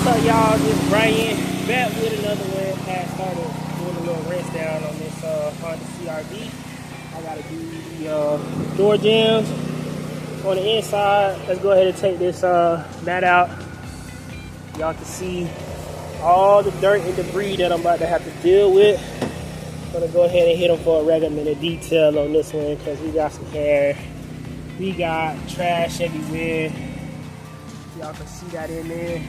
What's up, y'all? This is Brian back with another one. I started doing a little rinse down on this Honda CRV. I gotta do the door jams on the inside. Let's go ahead and take this mat out. Y'all can see all the dirt and debris that I'm about to have to deal with. I'm gonna go ahead and hit them for a regular detail on this one because we got some hair. We got trash everywhere. Y'all can see that in there.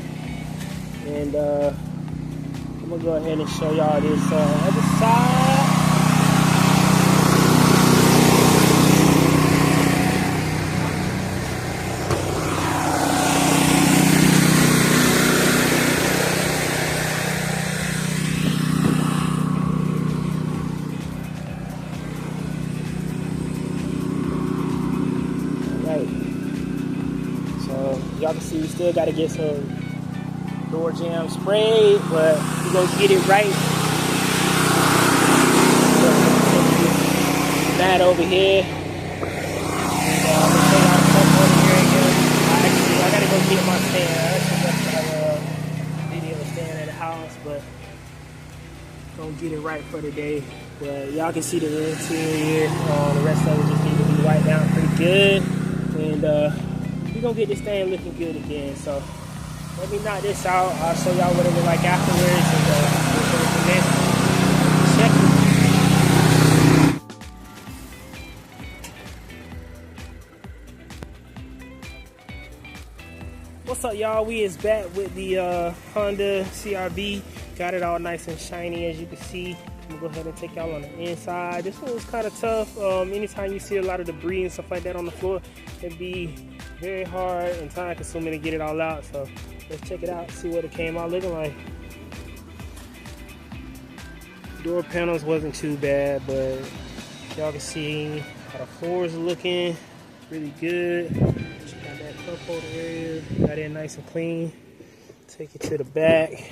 And I'm gonna go ahead and show y'all this other side. Right. So y'all can see we still gotta get some door jam sprayed, but we're gonna get it right. That over here. And, I'm gonna show y'all stuff over here again. I gotta go get my stand. I actually left my video stand at the house, but gonna get it right for today. But y'all can see the interior. The rest of it just need to be wiped down pretty good, and we're gonna get this thing looking good again. So let me knock this out. I'll show y'all what it look like afterwards, and check it. What's up, y'all? We is back with the Honda CRV. Got it all nice and shiny, as you can see. I'm gonna go ahead and take y'all on the inside. This one was kind of tough. Anytime you see a lot of debris and stuff like that on the floor, it'd be very hard and time consuming to get it all out. So let's check it out, see what it came out looking like. Door panels wasn't too bad, but y'all can see how the floors are looking really good. Got that cup holder area, got it nice and clean. Take it to the back.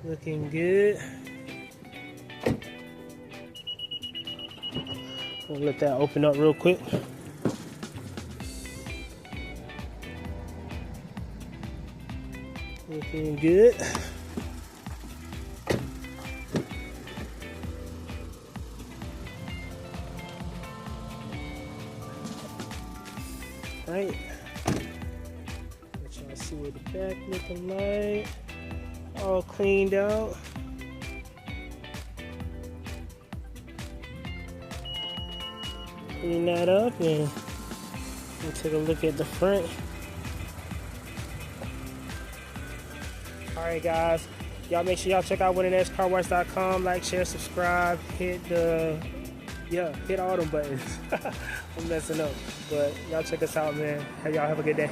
Looking good. We'll let that open up real quick. Looking good. Right. Let y'all see what the back looking like. All cleaned out. Clean that up, and we'll take a look at the front. Alright guys, y'all make sure y'all check out Edgecarwash.com. Like, share, subscribe, hit all them buttons. I'm messing up, but y'all check us out, man. Y'all have a good day.